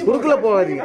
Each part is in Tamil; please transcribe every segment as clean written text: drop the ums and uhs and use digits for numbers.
குறுக்குல போகாதீங்க.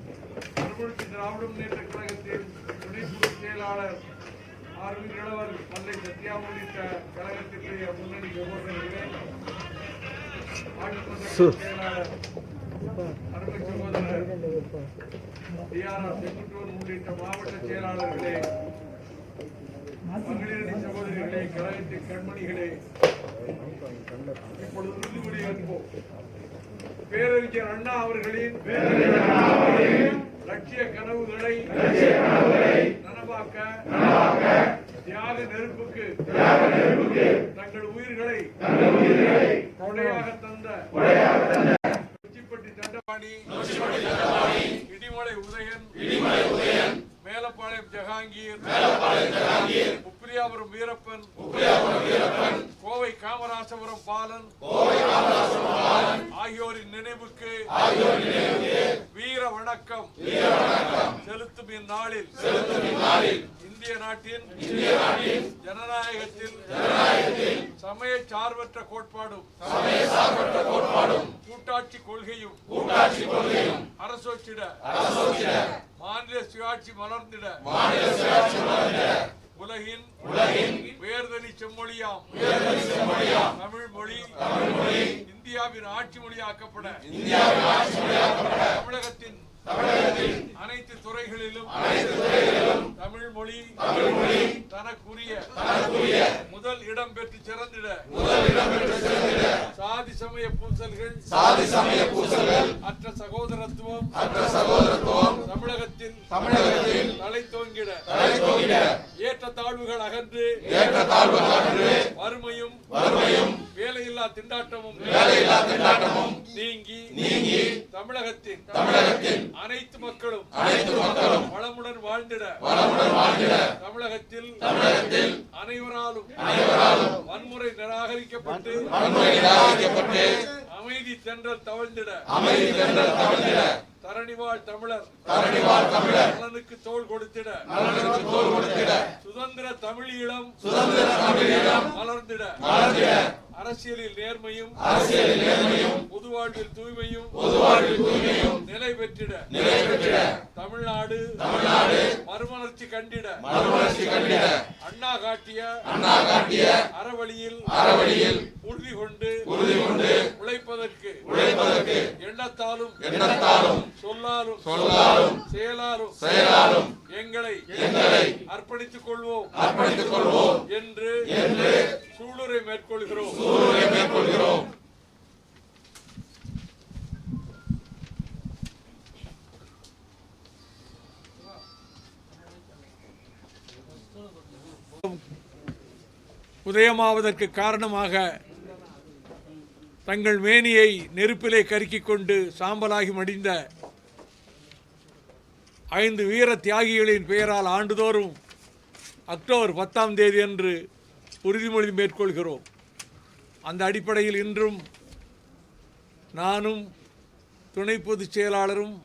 திராவிட முன்னேற்ற கழகத்தின் துணை பொதுச் செயலாளர் ஆர்வி இளவல் மல்லை சத்யா உள்ளிட்ட கழகத்திற்குரிய முன்னணி சகோதரர்களே, செயலாளர் அருமை சகோதரர் டிஆர்ஆர் செங்குட்டூர் உள்ளிட்ட மாவட்ட செயலாளர்களே, மகளிரணி சகோதரிகளே, கழகத்தின் கண்மணிகளே, இப்பொழுது உறுதிமொழி ஏற்போம். பேரறிஞர் அண்ணா அவர்களின் லட்சிய கனவுகளை நனவாக்க தியாக நெருப்புக்கு தங்கள் உயிர்களை கொடையாக தந்த உச்சிப்பட்டி தண்டபாணி, இடிமலை உதயன், மேலப்பாளையம் ஜஹாங்கீர், உப்பிரியாபுரம் வீரப்பன், கோவை காமராசபுரம் பாலன் ஆகியோரின் நினைவுக்கு வீர வணக்கம் செலுத்தும் இந்நாளில் இந்திய நாட்டின் ஜனநாயகத்தில் சமய சார்பற்ற கோட்பாடும் கூட்டாட்சி கொள்கையும் அரசோச்சிட மாநில சுயாட்சி மலர்ந்திட உலகின் உயர்தனி செம்மொழியாம் தமிழ் மொழி இந்தியாவின் ஆட்சி மொழியாக்கப்பட தமிழகத்தின் அனைத்து துறைகளிலும் தமிழ் மொழி தனக்குரிய முதல் இடம் பெற்று சிறந்திட சாதி சமய பூசல்கள் அற்ற சகோதரத்துவம் தமிழகத்தில் தலை தோங்கிட ஏற்றத்தாழ்வுகள் அகன்று வறுமையும் வேலையில்லா திண்டாட்டமும் நீங்கி தமிழகத்தின் அனைத்து மக்களும் வளமுடன் வாழ்ந்திட தமிழகத்தில் அனைவராலும் வன்முறை நிராகரிக்கப்பட்டு அமைதி தென்றல் தவழ்ந்திட தரணிவாழ் தமிழர் நலனுக்கு தோள் கொடுத்திட சுதந்திர தமிழீழம் மலர்ந்திட அரசியலில் நேர்மையும் பொதுவாழ்வில் தூய்மையும் நிலை பெற்றிட தமிழ்நாடு மறுமலர்ச்சி கண்டிட அண்ணா காட்டிய அறவழியில் உறுதி கொண்டு உழைப்பதற்கு எண்ணத்தாலும் சொல்லாலும் செயலாலும் எங்களை அர்ப்பணித்துக் கொள்வோம் என்று சூளுரை மேற்கொள்கிறோம். உதயமாவதற்கு காரணமாக தங்கள் மேனியை நெருப்பிலே கருக்கிக் கொண்டு சாம்பலாகி மடிந்த 5 வீர தியாகிகளின் பெயரால் ஆண்டுதோறும் அக்டோபர் 10ஆம் தேதி அன்று உறுதிமொழி மேற்கொள்கிறோம். அந்த அடிப்படையில் இன்றும் நானும் துணை பொதுச் செயலாளரும்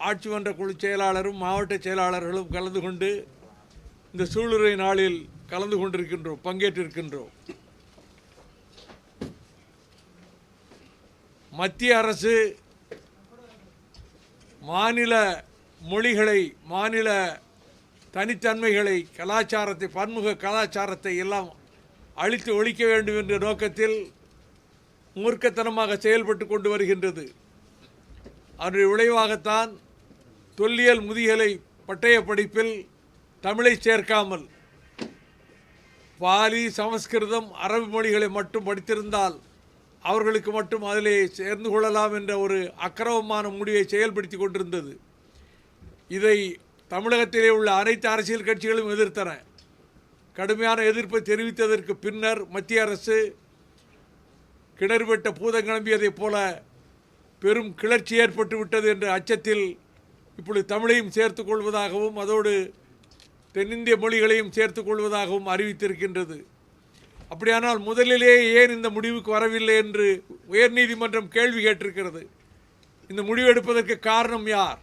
ஆட்சி மன்ற குழு செயலாளரும் மாவட்ட செயலாளர்களும் கலந்து கொண்டு இந்த சூளுரை நாளில் கலந்து கொண்டிருக்கின்றோம், பங்கேற்றிருக்கின்றோம். மத்திய அரசு மாநில மொழிகளை, மாநில தனித்தன்மைகளை, கலாச்சாரத்தை, பன்முக கலாச்சாரத்தை எல்லாம் அழித்து ஒழிக்க வேண்டும் என்ற நோக்கத்தில் மூர்க்கத்தனமாக செயல்பட்டு கொண்டு வருகின்றது. அதனுடைய விளைவாகத்தான் தொல்லியல் முதுகலை பட்டய படிப்பில் தமிழை சேர்க்காமல் பாலி, சமஸ்கிருதம், அரபு மொழிகளை மட்டும் படித்திருந்தால் அவர்களுக்கு மட்டும் அதிலே சேர்ந்து கொள்ளலாம் என்ற ஒரு அக்கிரமமான முடிவை செயல்படுத்தி கொண்டிருந்தது. இதை தமிழகத்திலே உள்ள அனைத்து அரசியல் கட்சிகளும் எதிர்த்தன. கடுமையான எதிர்ப்பை தெரிவித்ததற்கு பின்னர் மத்திய அரசு கிணறு வெட்ட பூதம் கிளம்பியதைப் போல பெரும் கிளர்ச்சி ஏற்பட்டு விட்டது என்ற அச்சத்தில் இப்பொழுது தமிழையும் சேர்த்து கொள்வதாகவும் அதோடு தென்னிந்திய மொழிகளையும் சேர்த்து கொள்வதாகவும் அறிவித்திருக்கின்றது. அப்படியானால் முதலிலேயே ஏன் இந்த முடிவுக்கு வரவில்லை என்று உயர்நீதிமன்றம் கேள்வி கேட்டிருக்கிறது. இந்த முடிவு எடுப்பதற்கு காரணம் யார்?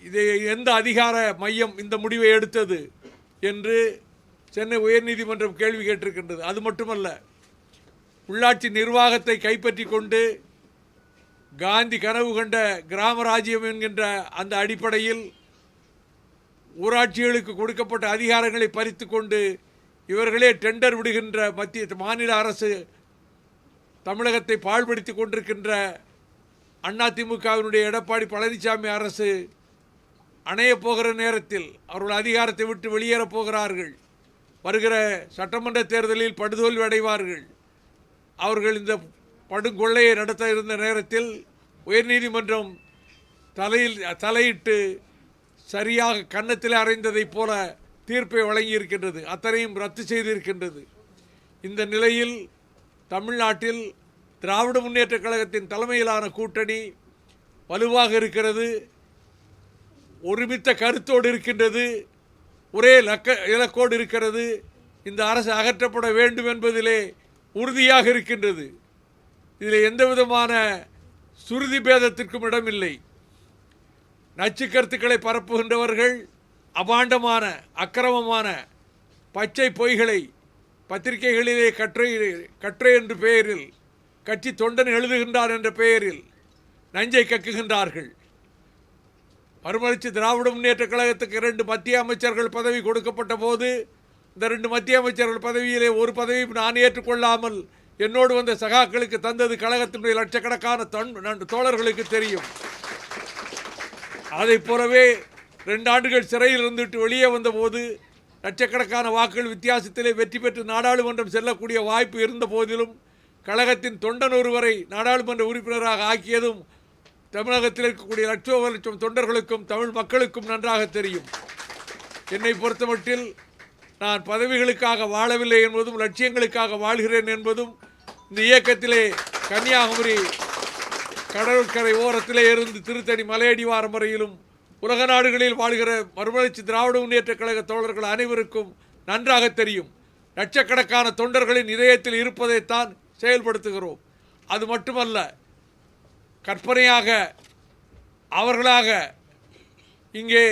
இதை எந்த அதிகார மையம் இந்த முடிவை எடுத்தது என்று சென்னை உயர்நீதிமன்றம் கேள்வி கேட்டிருக்கின்றது. அது மட்டுமல்ல, உள்ளாட்சி நிர்வாகத்தை கைப்பற்றி கொண்டு காந்தி கனவு கண்ட கிராம ராஜ்யம் என்கின்ற அந்த அடிப்படையில் ஊராட்சிகளுக்கு கொடுக்கப்பட்ட அதிகாரங்களை பறித்து கொண்டு இவர்களே டெண்டர் விடுகின்ற மாநில அரசு தமிழகத்தை பாழ்படுத்தி கொண்டிருக்கின்ற அதிமுகவினுடைய எடப்பாடி பழனிசாமி அரசு அணையப் போகிற நேரத்தில் அவர்கள் அதிகாரத்தை விட்டு வெளியேறப் போகிறார்கள். வருகிற சட்டமன்ற தேர்தலில் படுதோல்வி அடைவார்கள். அவர்கள் இந்த படுகொள்ளையை நடத்த இருந்த நேரத்தில் உயர்நீதிமன்றம் தலையிட்டு சரியாக கன்னத்தில் அறைந்ததைப் போல தீர்ப்பை வழங்கியிருக்கின்றது. அத்தனையும் ரத்து செய்திருக்கின்றது. இந்த நிலையில் தமிழ்நாட்டில் திராவிட முன்னேற்றக் கழகத்தின் தலைமையிலான கூட்டணி வலுவாக இருக்கிறது, ஒருமித்த கருத்தோடு இருக்கின்றது, ஒரே இலக்கோடு இருக்கிறது. இந்த அரசு அகற்றப்பட வேண்டும் என்பதிலே உறுதியாக இருக்கின்றது. இதில் எந்த விதமான சுருதி பேதத்திற்கும் இடமில்லை. நச்சு கருத்துக்களை பரப்புகின்றவர்கள் அபாண்டமான, அக்கிரமமான பச்சை பொய்களை பத்திரிகைகளிலே கட்டுரை என்ற பெயரில், கட்சி தொண்டன் எழுதுகின்றார் என்ற பெயரில் நஞ்சை கக்குகின்றார்கள். மறுமலர்ச்சி திராவிட முன்னேற்ற கழகத்துக்கு 2 மத்திய அமைச்சர்கள் பதவி கொடுக்கப்பட்ட போது இந்த 2 மத்திய அமைச்சர்கள் பதவியிலே ஒரு பதவியும் நான் ஏற்றுக்கொள்ளாமல் என்னோடு வந்த சகாக்களுக்கு தந்தது கழகத்தினுடைய லட்சக்கணக்கான தோழர்களுக்கு தெரியும். அதை போலவே 2 ஆண்டுகள் சிறையில் இருந்துட்டு வெளியே வந்தபோது லட்சக்கணக்கான வாக்குகள் வித்தியாசத்திலே வெற்றி பெற்று நாடாளுமன்றம் செல்லக்கூடிய வாய்ப்பு இருந்த போதிலும் கழகத்தின் தொண்டன் ஒருவரை நாடாளுமன்ற உறுப்பினராக ஆக்கியதும் தமிழகத்தில் இருக்கக்கூடிய லட்சம் தொண்டர்களுக்கும் தமிழ் மக்களுக்கும் நன்றாக தெரியும். என்னை பொறுத்தமட்டில் நான் பதவிகளுக்காக வாழவில்லை என்பதும் லட்சியங்களுக்காக வாழ்கிறேன் என்பதும் இந்த இயக்கத்திலே கன்னியாகுமரி கடற்கரை ஓரத்திலே இருந்து திருத்தணி மலையடிவாரம் வரையிலும் உலக நாடுகளில் வாழ்கிற மறுமலர்ச்சி திராவிட முன்னேற்ற கழக தோழர்கள் அனைவருக்கும் நன்றாக தெரியும். லட்சக்கணக்கான தொண்டர்களின் இதயத்தில் இருப்பதைத்தான் செயல்படுத்துகிறோம். அது மட்டுமல்ல, கற்பனையாக அவர்களாக இங்கே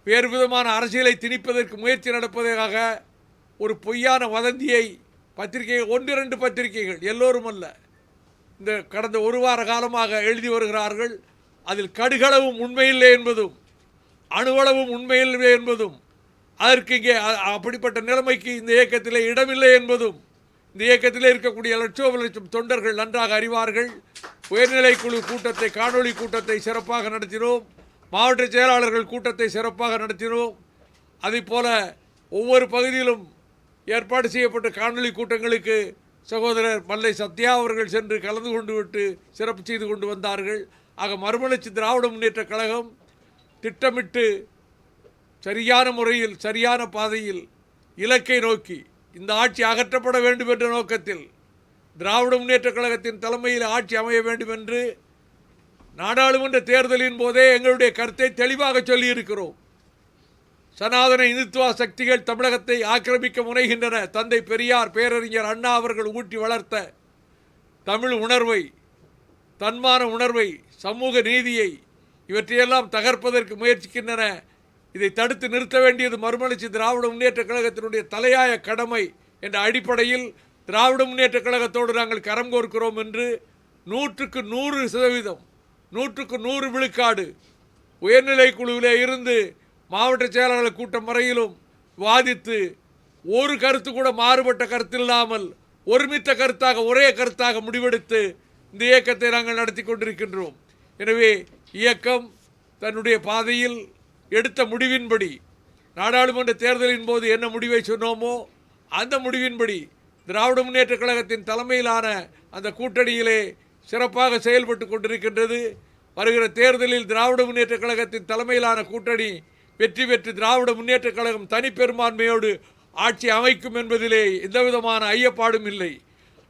வேறு விதமான அரசியலை திணிப்பதற்கு முயற்சி நடப்பதற்காக ஒரு பொய்யான வதந்தியை பத்திரிகைகள் 1-2 பத்திரிகைகள், எல்லோரும் அல்ல, இந்த கடந்த ஒரு வார காலமாக எழுதி வருகிறார்கள். அதில் கடுகளவும் உண்மையில்லை என்பதும் அணுவளவும் உண்மையில்லை என்பதும் அதற்கு இங்கே அப்படிப்பட்ட நிலைமைக்கு இந்த இயக்கத்திலே இடமில்லை என்பதும் இந்த இயக்கத்திலே இருக்கக்கூடிய லட்சம் தொண்டர்கள் நன்றாக அறிவார்கள். உயர்நிலைக்குழு கூட்டத்தை, காணொலி கூட்டத்தை சிறப்பாக நடத்தினோம். மாவட்ட செயலாளர்கள் கூட்டத்தை சிறப்பாக நடத்தினோம். அதேபோல ஒவ்வொரு பகுதியிலும் ஏற்பாடு செய்யப்பட்ட காணொலி கூட்டங்களுக்கு சகோதரர் மல்லை சத்யா அவர்கள் சென்று கலந்து கொண்டு விட்டு சிறப்பு செய்து கொண்டு வந்தார்கள். ஆக மறுமலர்ச்சி திராவிட முன்னேற்ற கழகம் திட்டமிட்டு சரியான முறையில், சரியான பாதையில், இலக்கை நோக்கி இந்த ஆட்சி அகற்றப்பட வேண்டும் என்ற நோக்கத்தில் திராவிட முன்னேற்ற கழகத்தின் தலைமையில் ஆட்சி அமைய வேண்டும் என்று நாடாளுமன்ற தேர்தலின் போதே எங்களுடைய கருத்தை தெளிவாக சொல்லியிருக்கிறோம். சனாதன இந்துத்துவ சக்திகள் தமிழகத்தை ஆக்கிரமிக்க முனைகின்றன. தந்தை பெரியார், பேரறிஞர் அண்ணா அவர்கள் ஊட்டி வளர்த்த தமிழ் உணர்வை, தன்மான உணர்வை, சமூக நீதியை இவற்றையெல்லாம் தகர்ப்பதற்கு முயற்சிக்கின்றன. இதை தடுத்து நிறுத்த வேண்டியது மறுமலர்ச்சி திராவிட முன்னேற்ற கழகத்தினுடைய தலையாய கடமை என்ற அடிப்படையில் திராவிட முன்னேற்ற கழகத்தோடு நாங்கள் கரம் கோர்க்கிறோம் என்று 100க்கு 100%, 100க்கு 100 விழுக்காடு உயர்நிலை குழுவிலே இருந்து மாவட்ட செயலாளர் கூட்டம் வரையிலும் வாதித்து ஒரு கருத்து கூட மாறுபட்ட கருத்து இல்லாமல் ஒருமித்த கருத்தாக, ஒரே கருத்தாக முடிவெடுத்து இந்த இயக்கத்தை நாங்கள் நடத்தி கொண்டிருக்கின்றோம். எனவே இயக்கம் தன்னுடைய பாதையில் எடுத்த முடிவின்படி, நாடாளுமன்ற தேர்தலின் போது என்ன முடிவை சொன்னோமோ அந்த முடிவின்படி திராவிட முன்னேற்ற கழகத்தின் தலைமையிலான அந்த கூட்டணியிலே சிறப்பாக செயல்பட்டு கொண்டிருக்கின்றது. வருகிற தேர்தலில் திராவிட முன்னேற்ற கழகத்தின் தலைமையிலான கூட்டணி வெற்றி பெற்று திராவிட முன்னேற்ற கழகம் தனிப்பெரும்பான்மையோடு ஆட்சி அமைக்கும் என்பதிலே எந்தவிதமான ஐயப்பாடும் இல்லை.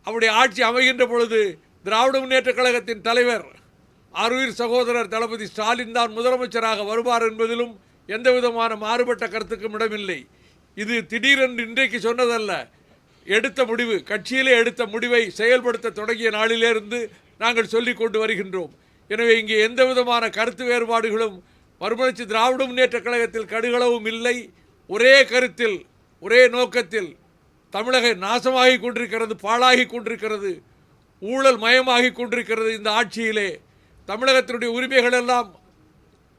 அப்படி ஆட்சி அமைகின்ற பொழுது திராவிட முன்னேற்ற கழகத்தின் தலைவர் அருயிர் சகோதரர் தளபதி ஸ்டாலின் தான் முதலமைச்சராக வருவார் என்பதிலும் எந்தவிதமான மாறுபட்ட கருத்துக்கும் இடமில்லை. இது திடீரென்று இன்றைக்கு சொன்னதல்ல, எடுத்த முடிவு, கட்சியிலே எடுத்த முடிவை செயல்படுத்த தொடங்கிய நாளிலிருந்து நாங்கள் சொல்லிக் கொண்டு வருகின்றோம். எனவே இங்கே எந்தவிதமான கருத்து வேறுபாடுகளும் மறுமலர்ச்சி திராவிட முன்னேற்ற கழகத்தில் கடுகளவும் இல்லை. ஒரே கருத்தில், ஒரே நோக்கத்தில் தமிழகம் நாசமாகி கொண்டிருக்கிறது, பாழாகி கொண்டிருக்கிறது, ஊழல் மயமாகி கொண்டிருக்கிறது. இந்த ஆட்சியிலே தமிழகத்தினுடைய உரிமைகள் எல்லாம்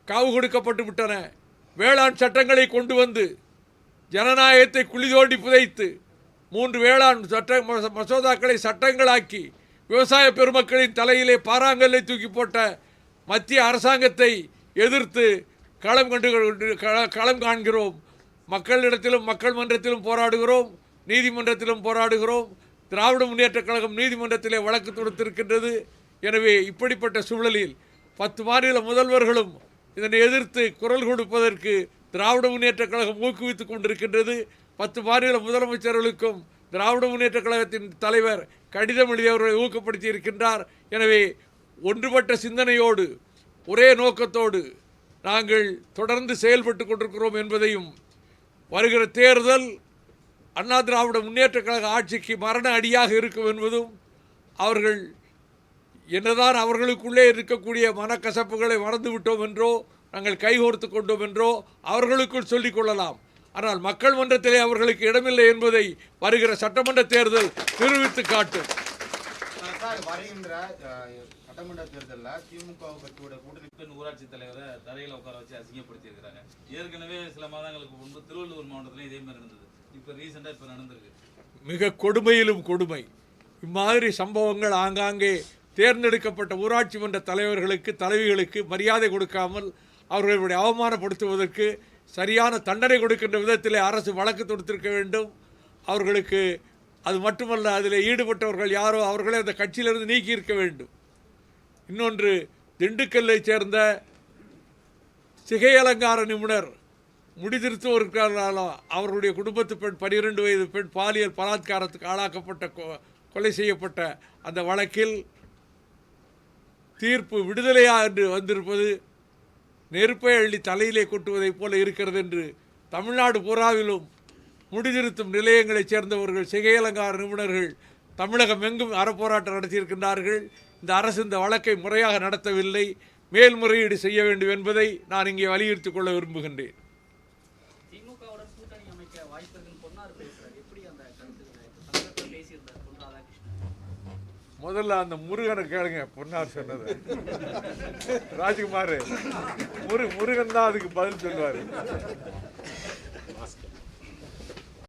காவு கொடுக்கப்பட்டு விட்டன. வேளாண் சட்டங்களை கொண்டு வந்து ஜனநாயகத்தை குழி தோண்டி புதைத்து 3 வேளாண் சட்ட மசோதாக்களை சட்டங்களாக்கி விவசாய பெருமக்களின் தலையிலே பாறாங்கல்லை தூக்கி போட்ட மத்திய அரசாங்கத்தை எதிர்த்து களம் காண்கிறோம். மக்களிடத்திலும் மக்கள் மன்றத்திலும் போராடுகிறோம், நீதிமன்றத்திலும் போராடுகிறோம். திராவிட முன்னேற்ற கழகம் நீதிமன்றத்திலே வழக்கு தொடுத்திருக்கின்றது. எனவே இப்படிப்பட்ட சூழலில் 10 மாநில முதல்வர்களும் இதனை எதிர்த்து குரல் கொடுப்பதற்கு திராவிட முன்னேற்ற கழகம் ஊக்குவித்துக் கொண்டிருக்கின்றது. 10 மாநில முதலமைச்சர்களுக்கும் திராவிட முன்னேற்ற கழகத்தின் தலைவர் கடிதம் எழுதியவர்களை ஊக்கப்படுத்தி இருக்கின்றார். எனவே ஒன்றுபட்ட சிந்தனையோடு, ஒரே நோக்கத்தோடு நாங்கள் தொடர்ந்து செயல்பட்டு கொண்டிருக்கிறோம் என்பதையும், வருகிற தேர்தல் அண்ணா திராவிட முன்னேற்ற கழக ஆட்சிக்கு மரண அடியாக இருக்கும் என்பதும், அவர்கள் என்னதான் அவர்களுக்குள்ளே இருக்கக்கூடிய மனக்கசப்புகளை மறந்துவிட்டோம் என்றோ, நாங்கள் கைகோர்த்து கொண்டோம் என்றோ அவர்களுக்குள் சொல்லிக் கொள்ளலாம். ஆனால் மக்கள் மன்றத்திலே அவர்களுக்கு இடமில்லை என்பதை வருகிற சட்டமன்ற தேர்தல் நிரூபித்து காட்டும். வருகின்ற சட்டமன்ற தேர்தலில் திமுக கட்சியோட கூட்டணி பெண் ஊராட்சி தலைவரை தரையில் உட்கார வச்சு அசிங்கப்படுத்தி இருக்கிறாங்க. ஏற்கனவே சில மாதங்களுக்கு முன்பு திருவள்ளூர் மாவட்டத்திலும் இதே மாதிரி இருந்தது. இப்போ ரீசெண்டாக இப்போ நடந்திருக்கு. மிக கொடுமையிலும் கொடுமை. இம்மாதிரி சம்பவங்கள் ஆங்காங்கே தேர்ந்தெடுக்கப்பட்ட ஊராட்சி மன்ற தலைவர்களுக்கு, தலைவிகளுக்கு மரியாதை கொடுக்காமல் அவர்களுடைய அவமானப்படுத்துவதற்கு சரியான தண்டனை கொடுக்கின்ற விதத்தில் அரசு வழக்கு தொடுத்திருக்க வேண்டும். அவர்களுக்கு அது மட்டுமல்ல, அதில் ஈடுபட்டவர்கள் யாரோ அவர்களே அந்த கட்சியிலிருந்து நீக்கி இருக்க வேண்டும். இன்னொன்று, திண்டுக்கல்லை சேர்ந்த சிகை அலங்கார நிபுணர் முடிதிருத்துவோருக்காலும் அவர்களுடைய குடும்பத்து பெண் 12 வயது பெண் பாலியல் பலாத்காரத்துக்கு ஆளாக்கப்பட்ட கொலை செய்யப்பட்ட அந்த வழக்கில் தீர்ப்பு விடுதலையா என்று வந்திருப்பது நெருப்பை அள்ளி தலையிலே கொட்டுவதைப் போல இருக்கிறது என்று தமிழ்நாடு பூராவிலும் முடிதிருத்தும் நிலையங்களைச் சேர்ந்தவர்கள், சிகை அலங்கார நிபுணர்கள் தமிழகம் எங்கும் அறப்போராட்டம் நடத்தியிருக்கின்றார்கள். இந்த அரசு இந்த வழக்கை முறையாக நடத்தவில்லை, மேல்முறையீடு செய்ய வேண்டும் என்பதை நான் இங்கே வலியுறுத்திக் கொள்ள விரும்புகின்றேன். முதல்ல அந்த முருகனை கேளுங்க, பொன்னார் சொன்னது. ராஜ்குமார் முருகன் தான் அதுக்கு பதில் சொல்லுவார்.